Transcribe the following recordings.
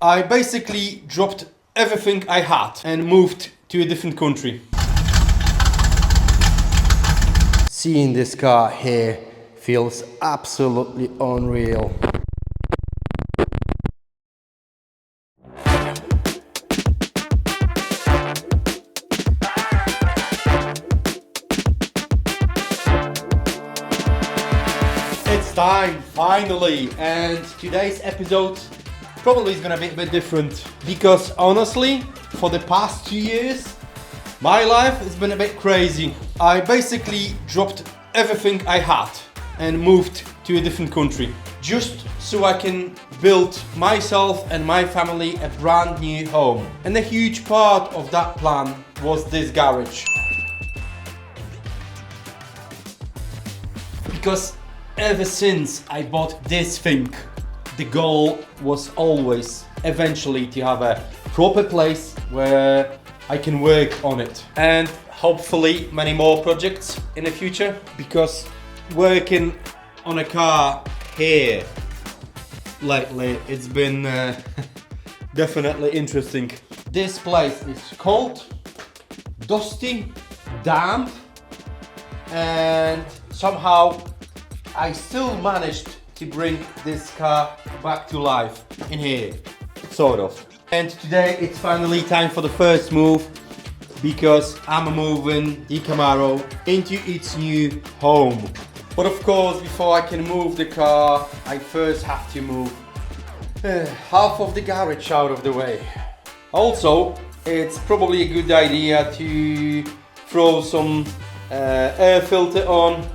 I basically dropped everything I had and moved to a different country. Seeing this car here feels absolutely unreal. It's time, finally, and today's episode probably is gonna be a bit different because honestly, for the past 2 years, my life has been a bit crazy. I basically dropped everything I had and moved to a different country just so I can build myself and my family a brand new home. And a huge part of that plan was this garage. Because ever since I bought this thing, the goal was always eventually to have a proper place where I can work on it, and hopefully many more projects in the future, because working on a car here lately, it's been definitely interesting. This place is cold, dusty, damp, and somehow I still managed to bring this car back to life in here, sort of. And today it's finally time for the first move, because I'm moving the Camaro into its new home. But of course, before I can move the car, I first have to move half of the garage out of the way. Also, it's probably a good idea to throw some air filter on.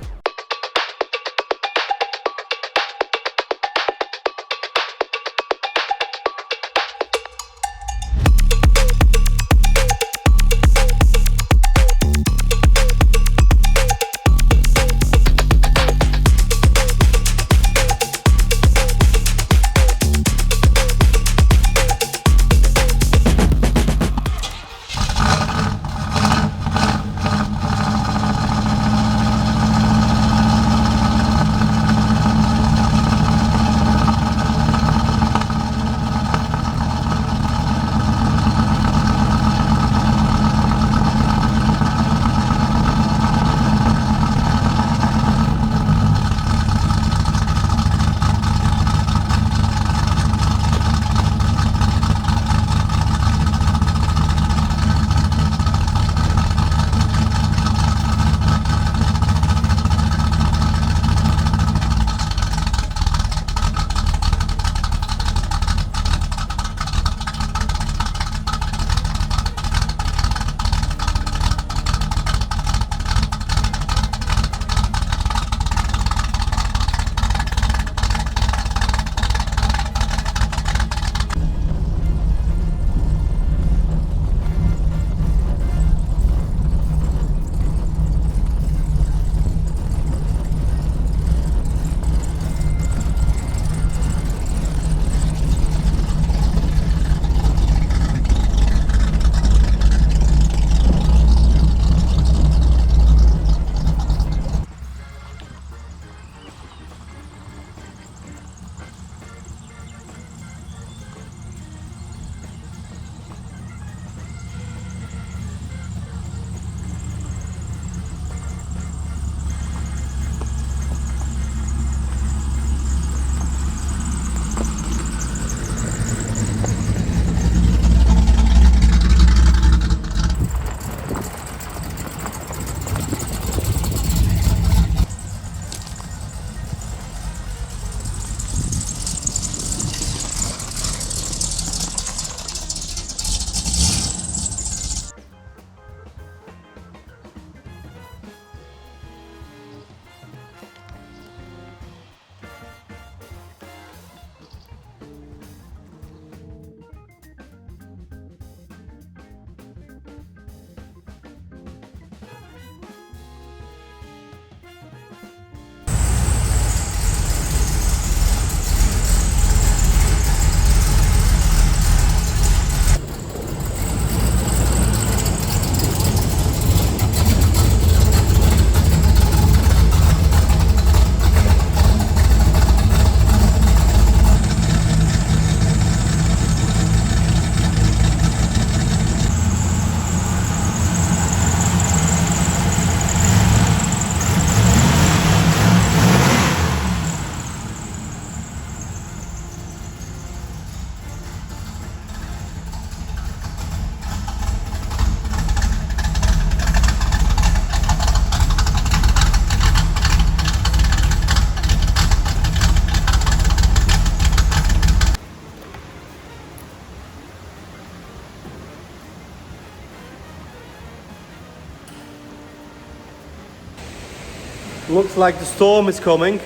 Looks like the storm is coming.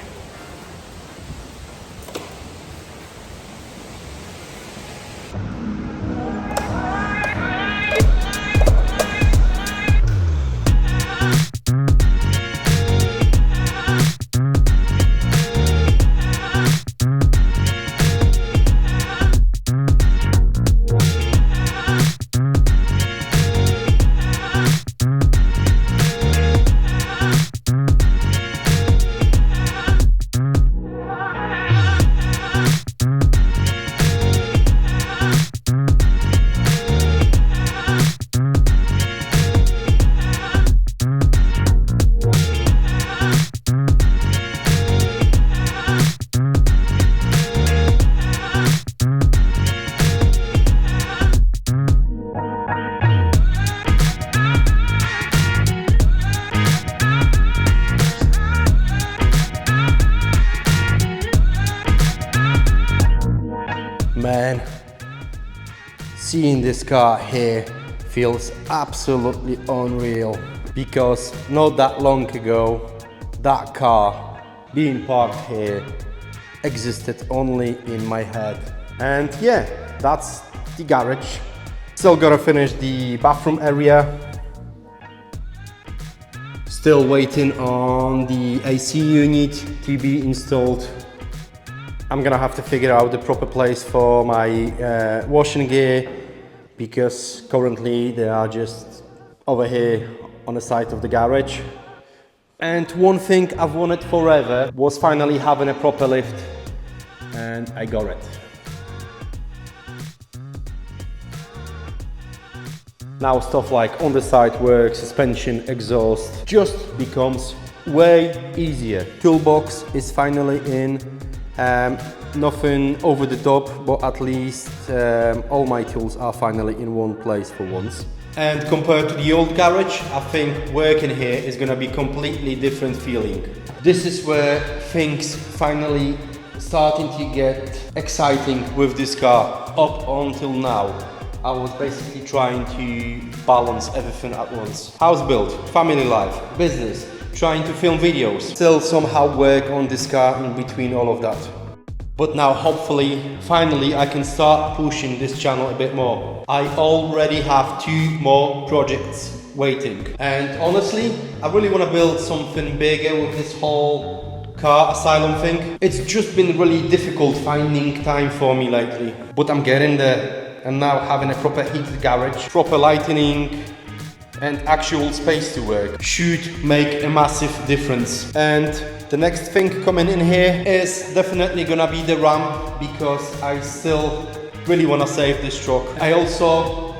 Man, seeing this car here feels absolutely unreal, because not that long ago that car being parked here existed only in my head. And yeah, that's the garage. Still gotta finish the bathroom area. Still waiting on the AC unit to be installed. I'm gonna have to figure out the proper place for my washing gear, because currently they are just over here on the side of the garage. And one thing I've wanted forever was finally having a proper lift, and I got it. Now stuff like on-the-side work, suspension, exhaust just becomes way easier. Toolbox is finally in. Nothing over the top, but at least all my tools are finally in one place for once. And compared to the old garage, I think working here is gonna be completely different feeling. This is where things finally starting to get exciting with this car. Up until now, I was basically trying to balance everything at once. House build, family life, business, trying to film videos, still somehow work on this car in between all of that. But now hopefully, finally I can start pushing this channel a bit more. I already have 2 more projects waiting. And honestly, I really want to build something bigger with this whole car asylum thing. It's just been really difficult finding time for me lately. But I'm getting there. And now having a proper heated garage, proper lighting, and actual space to work should make a massive difference. And the next thing coming in here is definitely gonna be the RAM, because I still really wanna save this truck. I also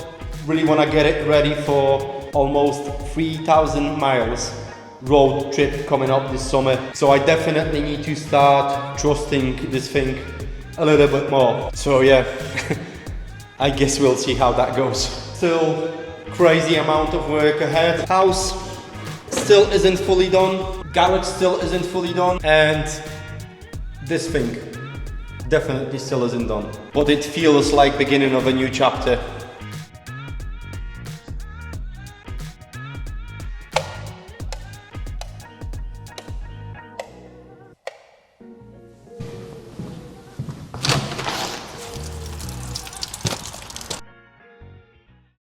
really wanna get it ready for almost 3,000 miles road trip coming up this summer. So I definitely need to start trusting this thing a little bit more. So yeah, I guess we'll see how that goes. Still crazy amount of work ahead. House still isn't fully done. Garage still isn't fully done. And this thing definitely still isn't done. But it feels like beginning of a new chapter.